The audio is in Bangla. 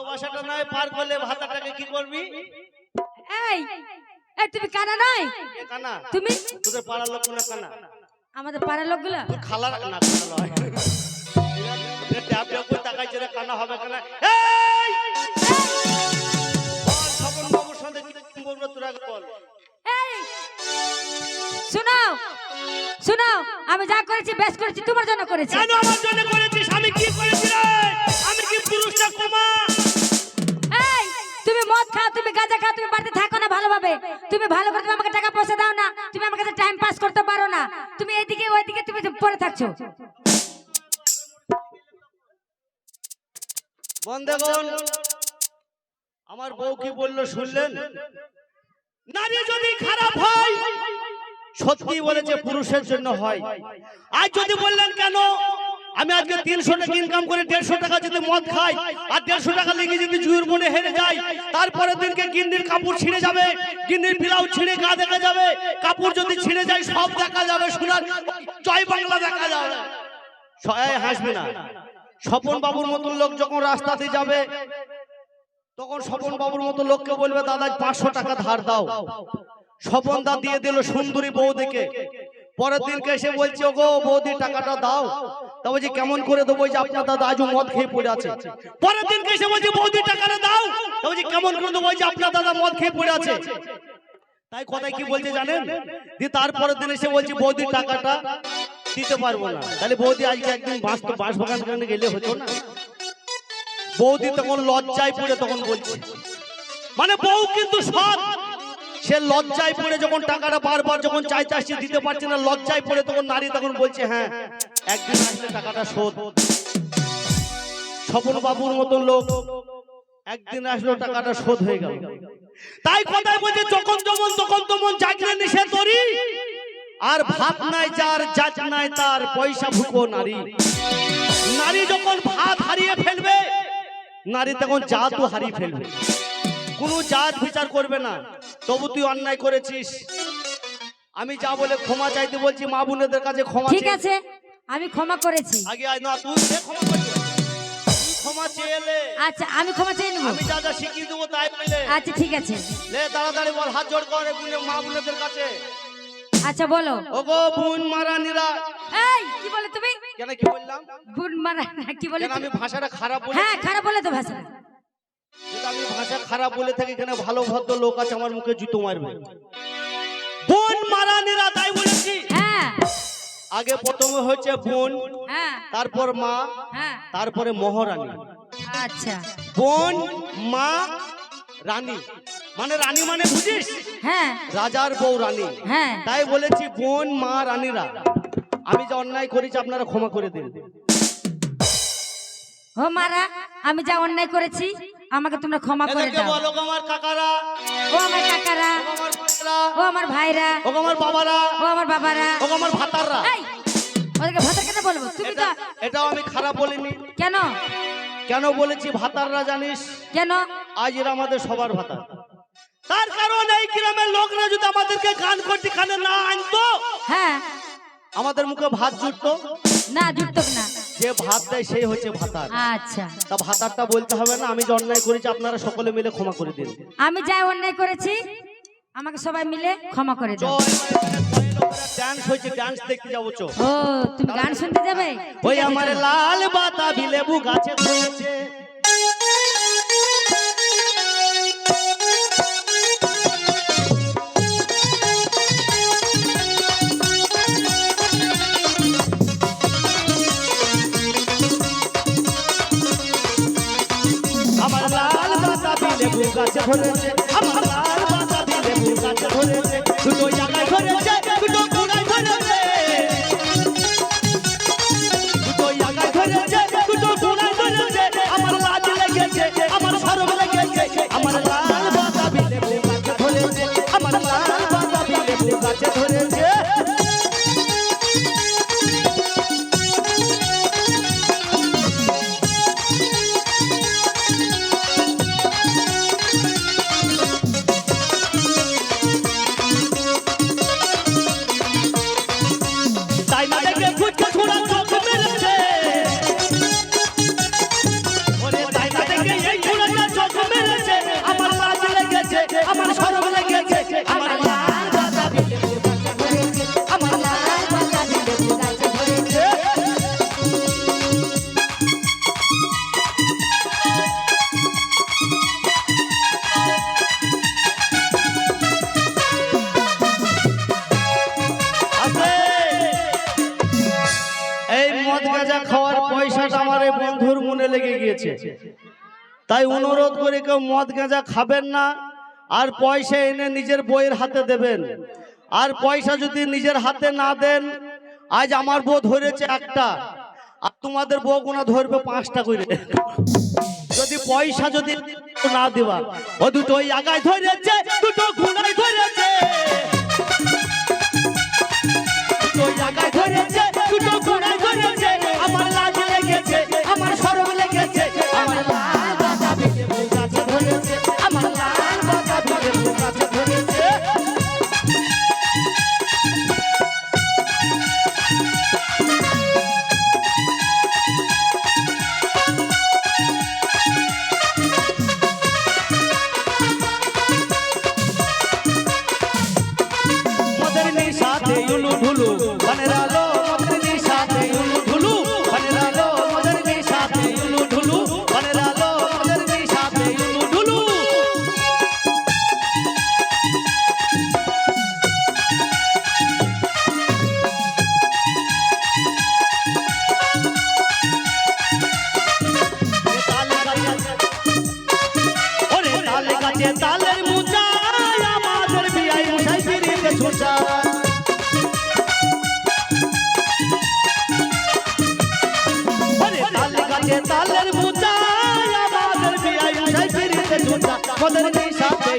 ভালোবাসাটা নয় পার করলে ভাতাটাকে কি করবি? এই এই তুমি কানা নয়? এ কানা? তুমি তোদের পাড়ার লোক না কানা? আমাদের পাড়ার লোকগুলো তোর খালা না কানা নয়। ট্যাপ ট্যাপ করে তাকাইছে রে, কানা হবে কানা? এই বল স্বপন বাবুর সাথে কি বলবো তোরা বল। এই শোনাও শোনাও, আমি যা করেছি বেশ করেছি, তোমার জন্য করেছি। কেন আমার জন্য করেছিস? আমি কি করেছি রে? আমি কি পুরুষ না কুমা? এই তুমি মদ খাও, তুমি গাঁজা খাও, তুমি বাড়িতে থাকো না ভালোভাবে, তুমি ভালো করে তুমি আমাকে টাকা পয়সা দাও না, তুমি আমার কাছে টাইম পাস করতে পারো না, তুমি এইদিকে ওইদিকে তুমি পড়ে থাকছো। বন্ধুগণ, আমার বউ কি বললো শুনলেন? নারী যদি খারাপ হয় সত্যি বলেছে পুরুষের জন্য হয়। আজ যদি বললেন কেন আমি আজকে 300 টাকা ইনকাম করে 150 টাকা যদি মদ খাই আর 150 টাকা লেগে যদি জুয়ের মনে হেরে যাই, তারপরে দিনকে গিন্নির কাপড় ছিঁড়ে যাবে, গিন্নির ব্লাউজ ছিঁড়ে গা দেখা যাবে, কাপড় যদি ছিঁড়ে যায় সব দেখা যাবে, সোনার জয় বাংলা দেখা যাবে, সবাই হাসবে না? স্বপন বাবুর মতন লোক যখন রাস্তাতে যাবে তখন স্বপন বাবুর মতো লোককে বলবে দাদা 500 টাকা ধার দাও। স্বপন দা দিয়ে দিল সুন্দরী বৌদিকে। পরের দিনকে এসে বলছে ওগো বৌদি টাকাটা দাও। তা বলছি কেমন করে দেবো? যে আপনার দাদা আজও মদ খেয়ে পড়ে আছে। পরের দিনকে এসে বলছে বৌদি টাকাটা দাও। তা বলছি কেমন করে দেবো? যে আপনার দাদা মদ খেয়ে পড়ে আছে। তাই কথায় কি বলছে জানেন? দিয়ে তারপরের দিন এসে বলছি বৌদি টাকাটা দিতে পারবো না। তাহলে বৌদি আজকে একদিন বাঁশ বাগান গেলে হতো না? বৌদি তখন লজ্জায় পড়ে তখন বলছে, মানে বউ কিন্তু সৎ, সে লজ্জায় পড়ে যখন টাকাটা বারবার যখন চাইতে আসছে দিতে পারছে না, লজ্জায় পড়ে তখন নারী তখন বলছে হ্যাঁ একদিন আসলে টাকাটা শোধ। স্বপন বাবুর মতন লোক একদিন আসলো টাকাটা শোধ হয়ে গেল। তাই কথায় বলছে যখন যেমন তখন তেমন জাগলে নিষেধ করি, আর ভাত নাই যার জাত নাই তার পয়সা ভুকো নারী। নারী যখন ভাত হারিয়ে ফেলবে নারী তখন জাতও হারিয়ে ফেলবে। কোনো জাত বিচার করবে না। তবু তুই অন্যায় করেছিস, আমি যা বলে ক্ষমা চাইতে বলছি মা বোনেদের কাছে ক্ষমা। ঠিক আছে আমি ক্ষমা করেছি। আগে আয় না, তুই ক্ষমা করবি, তুই ক্ষমা চেয়েলে। আচ্ছা আমি ক্ষমা চেয়ে নেব। আমি যা যা শিখিয়ে দেবো তাই বলে। আচ্ছা ঠিক আছে। লে তাড়াতাড়ি বল, হাত জোড় করে বলে মা বোনেদের কাছে। আচ্ছা বলো। ওগো বোন মারানিরা। এই কি বলে তুমি? কেন কি বললাম? গুড মারা কি বলে? কেন আমি ভাষাটা খারাপ বলে? হ্যাঁ খারাপ বলে তো ভাষা। যদি আমি ভাষা খারাপ বলে থাকি, এখানে ভালো ভদ্র লোক আছে আমার মুখে জুতো মারবে। বোন মারানিরা তাই বলেছি। হ্যাঁ আগে প্রথমে হচ্ছে বোন, হ্যাঁ তারপর মা, হ্যাঁ তারপরে মহারানী। আচ্ছা বোন মা রানী, মানে রানী মানে বুঝিস? হ্যাঁ রাজার বউ রানী। হ্যাঁ তাই বলেছি বোন মা রানীরা। আমি যে অন্যায় করেছি আপনারা ক্ষমা করে দিন। ও মারা আমি যা অন্যায় করেছি আমাকে তোমরা ক্ষমা করে এদেরকে দাও। বলো গো আমার কাকারা, ও আমার কাকারা, ও আমার বোনেরা, ও আমার ভাইরা, ও আমার বাবারা, ও আমার বাবারা, ও আমার ভাতাররা। এই ওদেরকে ভাতা কেন বলবো? তুমি তো এটাও আমি খারাপ বলিনি। কেন কেন বলেছি ভাতাররা জানিস? কেন? আজ এরা আমাদের সবার ভাতা। তার কারণ এই গ্রামের লোকরা যদি আমাদেরকে গান করতে কানে না আনতো, হ্যাঁ আমাদের মুখে ভাত জুটতো না, জুটতো না। যে ভাত দেয় সেই হচ্ছে ভাতার। আচ্ছা তা ভাতারটা বলতে হবে না। আমি যে অন্যায় করেছি আপনারা সকলে মিলে ক্ষমা করে দিন। আমি যা অন্যায় করেছি আমাকে সবাই মিলে ক্ষমা করে দাও। ডান্স হয়েছে, ডান্স দেখতে যাবো চো। ও তুমি গান শুনতে যাবে? ওই ঠিক আছে, আমার চলো। লাল বাতাবি লেবু গাছে ধরেছে, আমার লাল বাতাবি লেবু গাছে ধরেছে, আমার লাল বাতাবি লেবু গাছে ধরেছে, দুটো জায়গায় ধরেছে, দুটো গোড়ায় ধরেছে, দুটো জায়গায় ধরেছে, দুটো গোড়ায় ধরেছে, আমার লাজ লেগেছে, আমার শরম লেগেছে, আমার লাল বাতাবি লেবু গাছে ধরেছে, আমার লাল বাতাবি লেবু গাছে ধরেছে। তাই না দেখে ফুটকে ছোড়া চোখ মেরেছে, ওরে তাই না দেখে এই গিয়েছে। তাই অনুরোধ করে কেউ মদ গাঁজা খাবেন না, আর পয়সা এনে নিজের বউয়ের হাতে দেবেন। আর পয়সা যদি নিজের হাতে না দেন, আজ আমার বউ ধরেছে একটা, আর তোমাদের বউ গোনা ধরবে 5টা করে। যদি পয়সা যদি না দেওয়া, ও দুটো আগায় ধরেছে, দুটো গুনায় ধরেছে, দুটো আগায় ধরেছে, দুটো গুনায় ধরেছে। আমার লাজ লেগেছে, আমার শরম লেগেছে, আমার লাল বাতাবিতে বুক কাছে ধরেছে, আমার লাল বাতাবিতে বুক কাছে ধরেছে। মদের নিশাতে উলু ঢুলু বনের আলো, মদের নিশাতে উলু ঢুলু বনের আলো, মদের নিশাতে উলু ঢুলু বনের আলো, মদের নিশাতে উলু ঢুলু। ওরে তালে গাছে তালের মুচা, আমাদের বিয়াই মশাই ফিরিতে ছোটা। ওরে তালে গাছে তালের মুচা, আমাদের বিয়াই মশাই ফিরিতে ছোটা। মদের নিশাতে